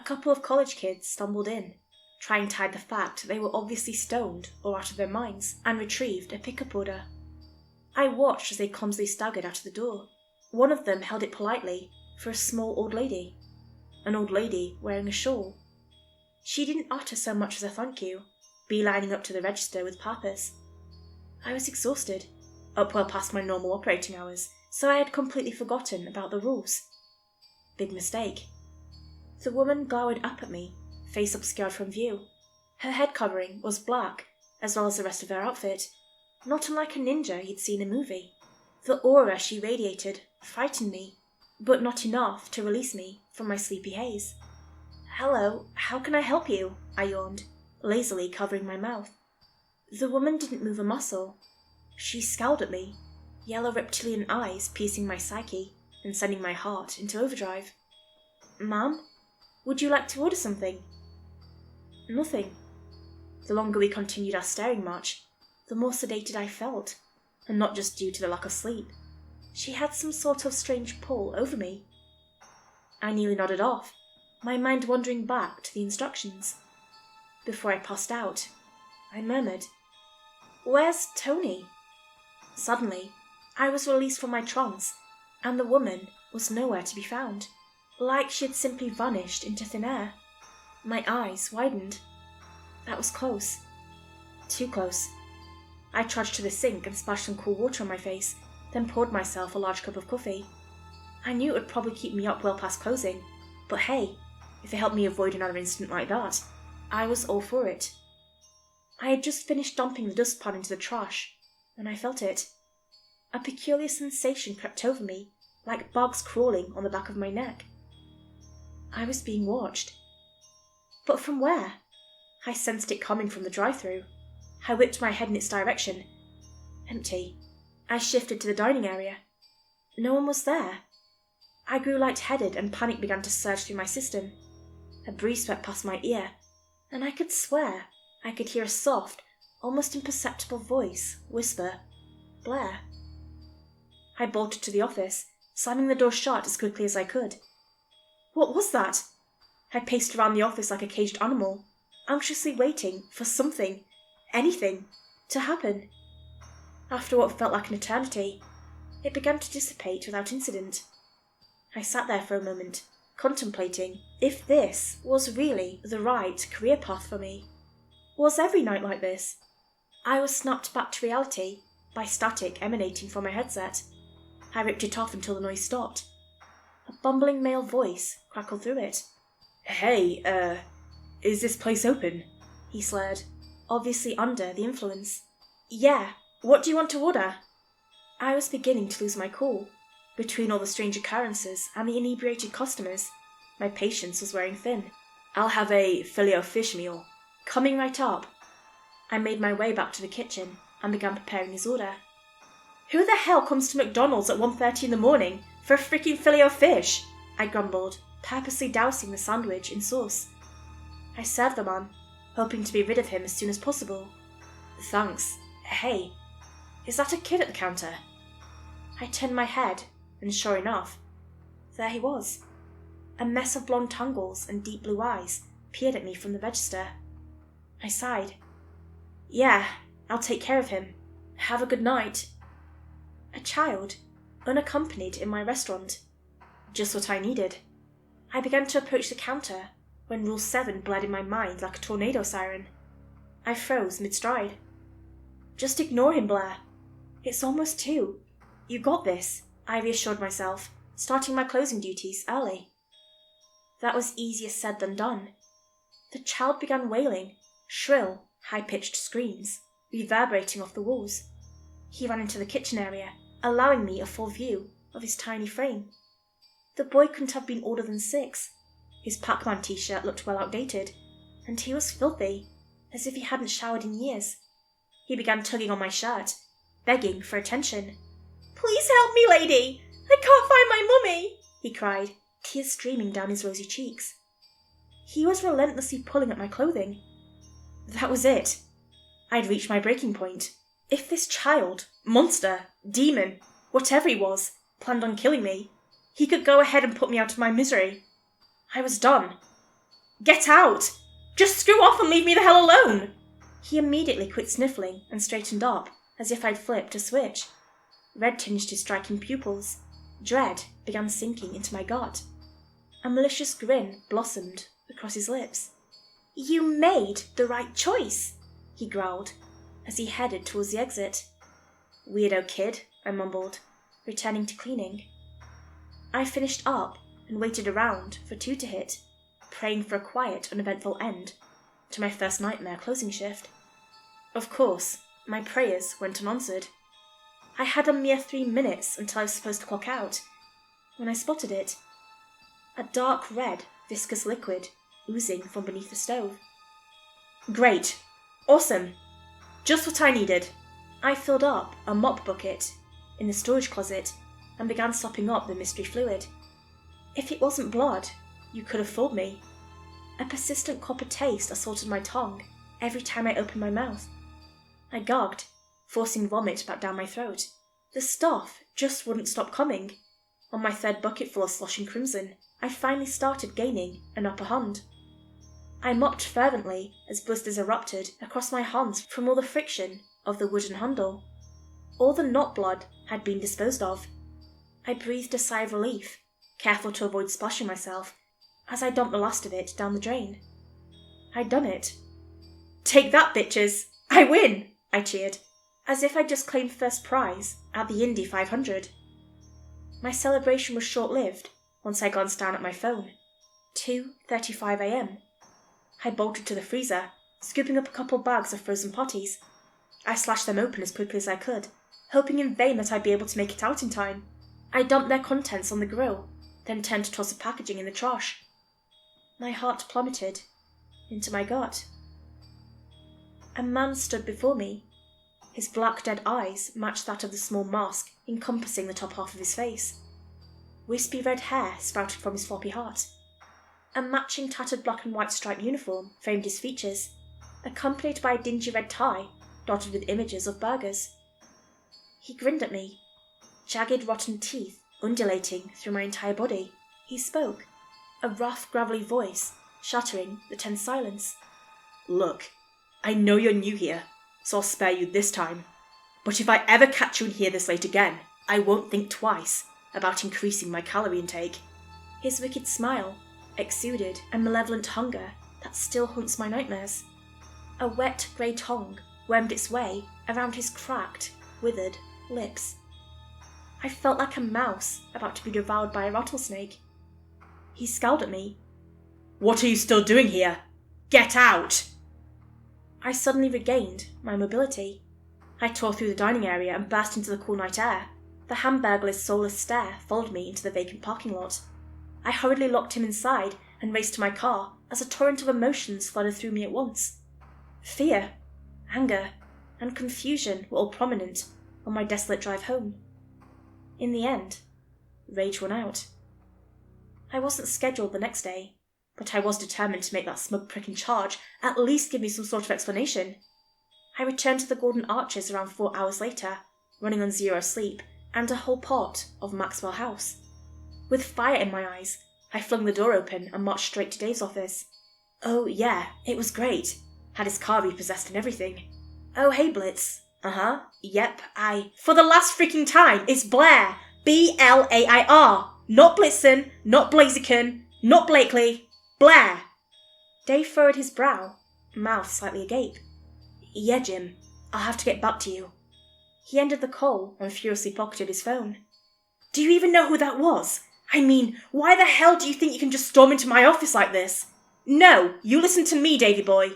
couple of college kids stumbled in, trying to hide the fact they were obviously stoned or out of their minds, and retrieved a pickup order. I watched as they clumsily staggered out of the door. One of them held it politely for a small old lady, an old lady wearing a shawl. She didn't utter so much as a thank you, beelining up to the register with purpose. I was exhausted, up well past my normal operating hours, so I had completely forgotten about the rules. Big mistake. The woman glowered up at me, face obscured from view. Her head covering was black, as well as the rest of her outfit, not unlike a ninja you'd seen in a movie. The aura she radiated frightened me, but not enough to release me from my sleepy haze. "Hello, how can I help you?" I yawned, lazily covering my mouth. The woman didn't move a muscle. She scowled at me, yellow reptilian eyes piercing my psyche and sending my heart into overdrive. "Ma'am, would you like to order something?" Nothing. The longer we continued our staring march, the more sedated I felt, and not just due to the lack of sleep. She had some sort of strange pull over me. I nearly nodded off, my mind wandering back to the instructions. Before I passed out, I murmured, "Where's Tony?" Suddenly, I was released from my trance, and the woman was nowhere to be found, like she had simply vanished into thin air. My eyes widened. That was close. Too close. I trudged to the sink and splashed some cool water on my face, then poured myself a large cup of coffee. I knew it would probably keep me up well past closing, but hey, if it helped me avoid another incident like that, I was all for it. I had just finished dumping the dustpan into the trash, and I felt it. A peculiar sensation crept over me, like bugs crawling on the back of my neck. I was being watched. But from where? I sensed it coming from the drive-thru. I whipped my head in its direction. Empty. I shifted to the dining area. No one was there. I grew lightheaded and panic began to surge through my system. A breeze swept past my ear, and I could swear I could hear a soft, almost imperceptible voice whisper, "Blair." I bolted to the office, slamming the door shut as quickly as I could. What was that? I paced around the office like a caged animal, anxiously waiting for something, anything, to happen. After what felt like an eternity, it began to dissipate without incident. I sat there for a moment, contemplating if this was really the right career path for me. Was every night like this? I was snapped back to reality by static emanating from my headset. I ripped it off until the noise stopped. A bumbling male voice crackled through it. "Hey, is this place open?" he slurred, obviously under the influence. "Yeah, what do you want to order?" I was beginning to lose my cool. Between all the strange occurrences and the inebriated customers, my patience was wearing thin. "I'll have a filet-o-fish meal." Coming right up. I made my way back to the kitchen and began preparing his order. Who the hell comes to McDonald's at 1:30 in the morning for a freaking filet-o-fish? I grumbled, purposely dousing the sandwich in sauce. I served the man, hoping to be rid of him as soon as possible. "Thanks. Hey, is that a kid at the counter?" I turned my head, and sure enough, there he was. A mess of blonde tangles and deep blue eyes peered at me from the register. I sighed. "Yeah, I'll take care of him. Have a good night." A child, unaccompanied in my restaurant. Just what I needed. I began to approach the counter when Rule 7 bled in my mind like a tornado siren. I froze mid-stride. "Just ignore him, Blair. It's almost 2. You got this," I reassured myself, starting my closing duties early. That was easier said than done. The child began wailing, shrill, high-pitched screams, reverberating off the walls. He ran into the kitchen area, allowing me a full view of his tiny frame. The boy couldn't have been older than 6. His Pac-Man t-shirt looked well outdated, and he was filthy, as if he hadn't showered in years. He began tugging on my shirt, begging for attention. "Please help me, lady! I can't find my mummy!" he cried, tears streaming down his rosy cheeks. He was relentlessly pulling at my clothing. That was it. I'd reached my breaking point. If this child, monster, demon, whatever he was, planned on killing me, he could go ahead and put me out of my misery. I was done. Get out! Just screw off and leave me the hell alone! He immediately quit sniffling and straightened up, as if I'd flipped a switch. Red tinged his striking pupils. Dread began sinking into my gut. A malicious grin blossomed across his lips. You made the right choice, he growled, as he headed towards the exit. Weirdo kid, I mumbled, returning to cleaning. I finished up and waited around for 2 to hit, praying for a quiet, uneventful end to my first nightmare closing shift. Of course, my prayers went unanswered. I had a mere 3 minutes until I was supposed to clock out, when I spotted it. A dark red, viscous liquid oozing from beneath the stove. Great. Awesome. Just what I needed. I filled up a mop bucket in the storage closet and began sopping up the mystery fluid. If it wasn't blood, you could have fooled me. A persistent copper taste assaulted my tongue every time I opened my mouth. I gagged, forcing vomit back down my throat. The stuff just wouldn't stop coming. On my 3rd bucketful of sloshing crimson, I finally started gaining an upper hand. I mopped fervently as blisters erupted across my hands from all the friction of the wooden handle. All the not blood had been disposed of. I breathed a sigh of relief, careful to avoid splashing myself, as I dumped the last of it down the drain. I'd done it. Take that, bitches! I win! I cheered, as if I'd just claimed first prize at the Indy 500. My celebration was short-lived once I glanced down at my phone. 2:35 a.m. I bolted to the freezer, scooping up a couple bags of frozen potties. I slashed them open as quickly as I could, hoping in vain that I'd be able to make it out in time. I dumped their contents on the grill, then turned to toss the packaging in the trash. My heart plummeted into my gut. A man stood before me. His black dead eyes matched that of the small mask encompassing the top half of his face. Wispy red hair sprouted from his floppy hat. A matching tattered black and white striped uniform framed his features, accompanied by a dingy red tie dotted with images of burgers. He grinned at me, jagged rotten teeth undulating through my entire body. He spoke, a rough, gravelly voice shattering the tense silence. Look, I know you're new here, so I'll spare you this time. But if I ever catch you in here this late again, I won't think twice about increasing my calorie intake. His wicked smile exuded a malevolent hunger that still haunts my nightmares. A wet grey tongue wormed its way around his cracked, withered lips. I felt like a mouse about to be devoured by a rattlesnake. He scowled at me. What are you still doing here? Get out! I suddenly regained my mobility. I tore through the dining area and burst into the cool night air. The Hamburglar's soulless stare followed me into the vacant parking lot. I hurriedly locked him inside and raced to my car as a torrent of emotions flooded through me at once. Fear, anger, and confusion were all prominent on my desolate drive home. In the end, rage won out. I wasn't scheduled the next day, but I was determined to make that smug prick in charge at least give me some sort of explanation. I returned to the Golden Arches around 4 hours later, running on 0 sleep and a whole pot of Maxwell House. With fire in my eyes, I flung the door open and marched straight to Dave's office. Oh yeah, it was great. Had his car repossessed and everything. Oh hey Blitz. Yep, For the last freaking time, it's Blair. B-L-A-I-R. Not Blitzen, not Blaziken, not Blakely. Blair. Dave furrowed his brow, mouth slightly agape. Yeah, Jim, I'll have to get back to you. He ended the call and furiously pocketed his phone. Do you even know who that was? I mean, why the hell do you think you can just storm into my office like this? No, you listen to me, Davy boy.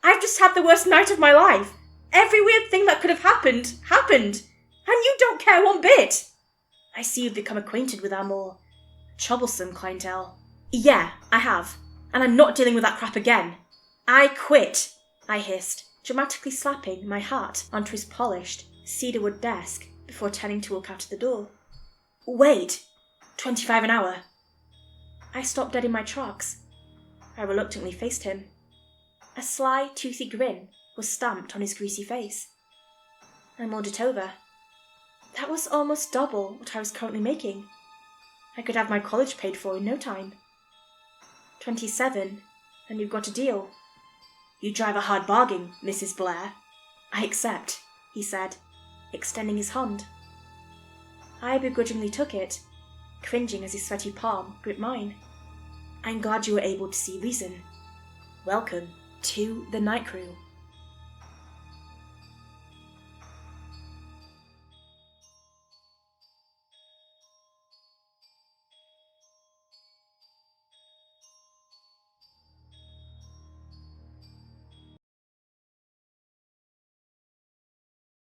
I've just had the worst night of my life. Every weird thing that could have happened, happened. And you don't care one bit. I see you've become acquainted with our more troublesome clientele. Yeah, I have. And I'm not dealing with that crap again. I quit, I hissed, dramatically slapping my hat onto his polished cedarwood desk before turning to walk out of the door. Wait, 25 an hour. I stopped dead in my tracks. I reluctantly faced him. A sly, toothy grin was stamped on his greasy face. I mulled it over. That was almost double what I was currently making. I could have my college paid for in no time. 27 Then we've got a deal." "You drive a hard bargain, Mrs. Blair." "I accept," he said, extending his hand. I begrudgingly took it, cringing as his sweaty palm gripped mine. "I'm glad you were able to see reason. Welcome to the night crew."